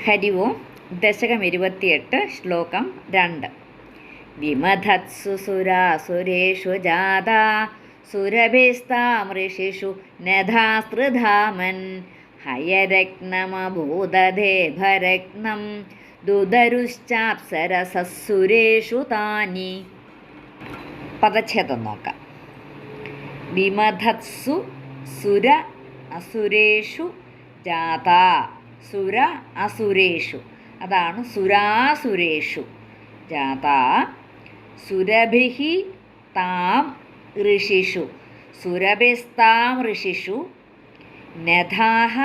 ഹരി ഓം. ദശകം 28, ശ്ലോകം 2. വിമധത്സു സുരാസുരേഷു ജാതാ സുരഭിസ്താം ഋഷിഷു നധാസ്തൃധാമൻ ഹയരത്നമഭൂതദേഭരത്നം ദുദരുശ്ചാപ്സരസസുരേഷു താനി. പദച്ഛേദം നോക്കാം. വിമധത്സു സുര അസുരേഷു ജാതാ. സുര അസുരേഷു, അതാണ് സുരാസുരേഷു ജാതാ. സുരഭിഹി താം ഋഷിഷു, സുരഭിസ്താം ഋഷിഷു നധാഹ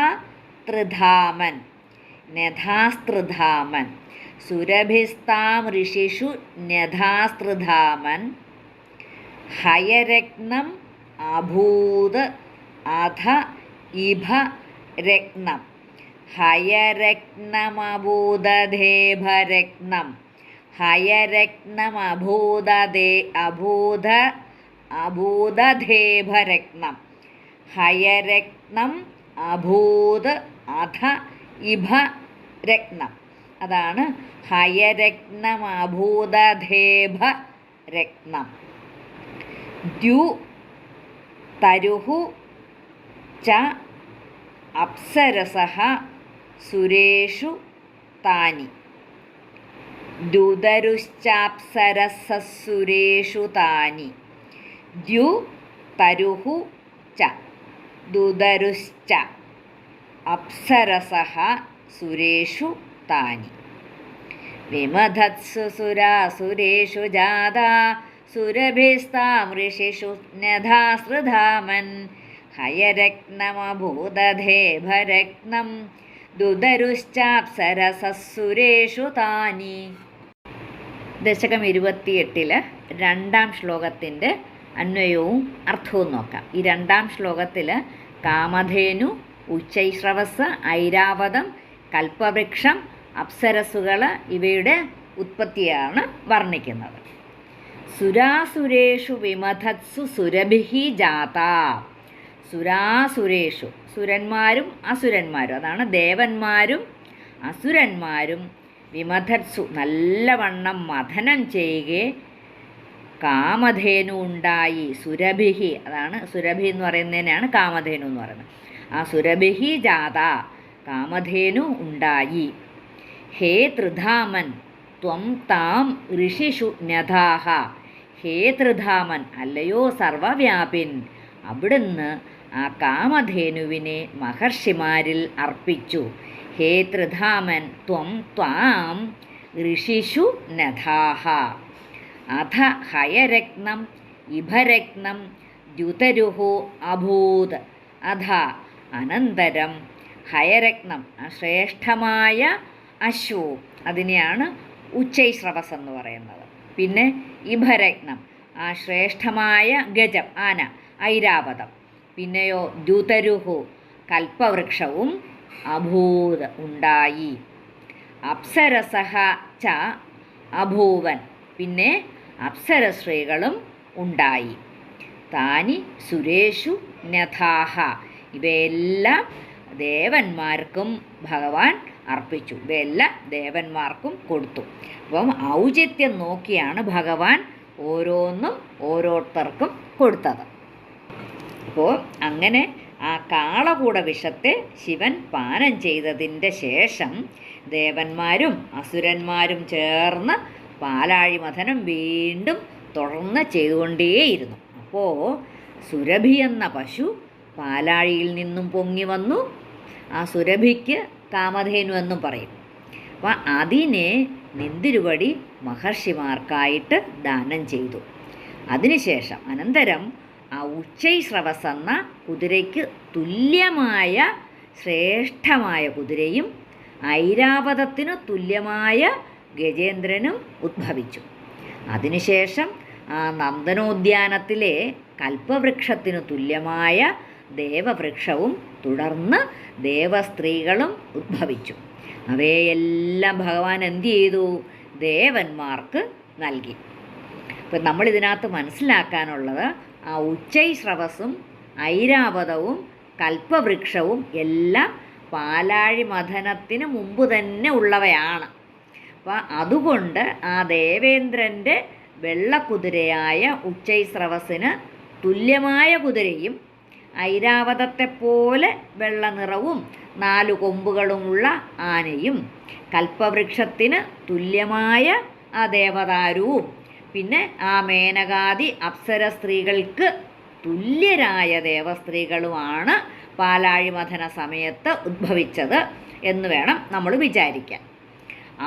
തൃധാമൻ, നധാസ്തൃധാമൻ. സുരഭിസ്താം ഋഷിഷു നധാസ്തൃധാമൻ ഹയരത്നം അഭൂത് അധ ഇഭ രത്നം. ഹയരത്നമഭൂതദേഭരത്നം, അഭൂതദേഭരത്നം. ഹയരത്നം അഭൂത് അധ ഇഭ രത്നം, അതാണ് ഹയരത്നമഭൂതദേഭരത്നം. ദ്യു തരുഹു ച അപ്സരസഃ സുരേഷു താനി. ദുദരുശ്ചാപ്സരസസുരേഷു താനി. ദ്യു തരുഹു ച ദുദരുശ്ച അപ്സരസഃ സുരേഷു താനി. വിമധത്സു സുരാസുരേഷു ജാതാ സുരഭിസ്താം ഋഷിഷു നധാസ്തൃധാമൻ ഹയരത്നമഭൂതദേഭരത്നം ദുദരുശ്ചാപ്സരസസുരേഷു താനി. ദശകം 28 2-ാം ശ്ലോകത്തിൻ്റെ അന്വയവും അർത്ഥവും നോക്കാം. ഈ 2-ാം ശ്ലോകത്തിൽ കാമധേനു, ഉച്ചൈശ്രവസ്, ഐരാവതം, കൽപ്പവൃക്ഷം, അപ്സരസുകൾ ഇവയുടെ ഉത്പത്തിയാണ് വർണ്ണിക്കുന്നത്. സുരാസുരേഷു വിമധത്സു സുരഭിഹി ജാതാ. സുരാസുരേഷു, സുരന്മാരും അസുരന്മാരും, അതാണ് ദേവന്മാരും അസുരന്മാരും വിമധത്സു നല്ലവണ്ണം മഥനം ചെയ്യുകയെ കാമധേനു ഉണ്ടായി. സുരഭിഹി, അതാണ് സുരഭി എന്ന് പറയുന്നതിനാണ് കാമധേനു എന്ന് പറയുന്നത്. ആ സുരഭിഹി ജാത, കാമധേനു ഉണ്ടായി. ഹേ ത്രിധാമൻ ത്വം താം ഋഷിഷു നധാഹ. ഹേ ത്രിധാമൻ, അല്ലയോ സർവവ്യാപിൻ, അവിടുന്ന് ആ കാമധേനുവിനെ മഹർഷിമാരിൽ അർപ്പിച്ചു. ഹേ ത്രിധാമൻ ത്വം ത്വാം ഋഷിഷു നധാഹ. അധ ഹയരത്നം ഇഭരത്നം ദ്യുതരുഹു അഭൂത്. അധ അനന്തരം ഹയരത്നം, ശ്രേഷ്ഠമായ അശ്വു, അതിനെയാണ് ഉച്ചൈശ്രവസ് എന്ന് പറയുന്നത്. പിന്നെ ഇഭരത്നം, ആ ശ്രേഷ്ഠമായ ഗജം, ആന, ഐരാവതം. പിന്നെയോ ദ്യുതരുഹു, കൽപ്പവൃക്ഷവും അഭൂത് ഉണ്ടായി. അപ്സരസഹ ച അഭൂവൻ, പിന്നെ അപ്സരസ്ത്രീകളും ഉണ്ടായി. താനി സുരേഷു നഥാഹ, ഇവയെല്ലാം ദേവന്മാർക്കും ഭഗവാൻ അർപ്പിച്ചു, ഇവയെല്ലാം ദേവന്മാർക്കും കൊടുത്തു. അപ്പം ഔചിത്യം നോക്കിയാണ് ഭഗവാൻ ഓരോന്നും ഓരോരുത്തർക്കും കൊടുത്തത്. അപ്പോൾ അങ്ങനെ ആ കാളകൂട വിഷത്തെ ശിവൻ പാനം ചെയ്തതിൻ്റെ ശേഷം ദേവന്മാരും അസുരന്മാരും ചേർന്ന് പാലാഴി മഥനം വീണ്ടും തുടർന്ന് ചെയ്തുകൊണ്ടേയിരുന്നു. അപ്പോൾ സുരഭി എന്ന പശു പാലാഴിയിൽ നിന്നും പൊങ്ങി വന്നു. ആ സുരഭിക്ക് കാമധേനു എന്നും പറയും. അപ്പം അതിനെ നെന്തിരുവടി മഹർഷിമാർക്കായിട്ട് ദാനം ചെയ്തു. അതിനുശേഷം അനന്തരം ആ ഉച്ചൈശ്രവസ് എന്ന കുതിരയ്ക്ക് തുല്യമായ ശ്രേഷ്ഠമായ കുതിരയും ഐരാവതത്തിനു തുല്യമായ ഗജേന്ദ്രനും ഉദ്ഭവിച്ചു. അതിനുശേഷം ആ നന്ദനോദ്യാനത്തിലെ കൽപ്പവൃക്ഷത്തിനു തുല്യമായ ദേവവൃക്ഷവും തുടർന്ന് ദേവസ്ത്രീകളും ഉദ്ഭവിച്ചു. അവയെല്ലാം ഭഗവാൻ എന്ത് ചെയ്തു? ദേവന്മാർക്ക് നൽകി. ഇപ്പം നമ്മളിതിനകത്ത് മനസ്സിലാക്കാനുള്ളത്, ആ ഉച്ചൈശ്രവസും ഐരാവതവും കൽപ്പവൃക്ഷവും എല്ലാം പാലാഴി മഥനത്തിന് മുമ്പ് തന്നെ ഉള്ളവയാണ്. അപ്പം അതുകൊണ്ട് ആ ദേവേന്ദ്രൻ്റെ വെള്ളക്കുതിരയായ ഉച്ചൈസ്രവസിന് തുല്യമായ കുതിരയും ഐരാവതത്തെപ്പോലെ വെള്ള നിറവും 4 കൊമ്പുകളുമുള്ള ആനയും കൽപ്പവൃക്ഷത്തിന് തുല്യമായ ആ ദേവദാരുവും പിന്നെ ആ മേനകാദി അപ്സര സ്ത്രീകൾക്ക് തുല്യരായ ദേവസ്ത്രീകളുമാണ് പാലാഴി മഥന സമയത്ത് ഉദ്ഭവിച്ചത് എന്ന് വേണം നമ്മൾ വിചാരിക്കാൻ.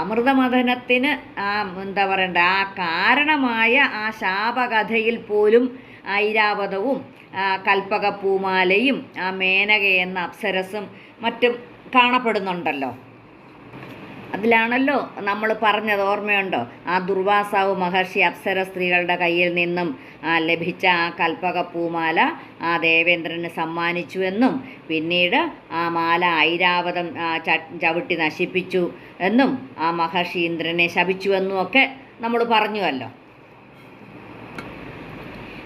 അമൃതമഥനത്തിന് എന്താ പറയണ്ട ആ കാരണമായ ആ ശാപകഥയിൽ പോലും ഐരാവതവും കൽപ്പകപ്പൂമാലയും ആ മേനക എന്ന അപ്സരസും മറ്റും കാണപ്പെടുന്നുണ്ടല്ലോ. അതിലാണല്ലോ നമ്മൾ പറഞ്ഞത്, ഓർമ്മയുണ്ടോ? ആ ദുർവാസാവ് മഹർഷി അപ്സര സ്ത്രീകളുടെ കയ്യിൽ നിന്നും ലഭിച്ച ആ കൽപ്പകപ്പൂമാല ആ ദേവേന്ദ്രന് സമ്മാനിച്ചുവെന്നും പിന്നീട് ആ മാല ഐരാവതം ചവിട്ടി നശിപ്പിച്ചു എന്നും ആ മഹർഷി ഇന്ദ്രനെ ശപിച്ചുവെന്നും ഒക്കെ നമ്മൾ പറഞ്ഞുവല്ലോ.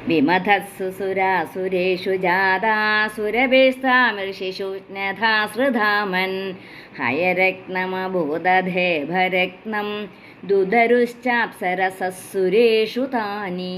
വിമഥസ്സു സുരാസുരേഷു ജാതാസുരഭിസ്താമൃഷിഷു ജ്ഞഥാസൃധാമൻ ഹയരത്നമഭൂതധേഭരത്നം ദുദരുശ്ചാപ്സരസസുരേഷു താനി.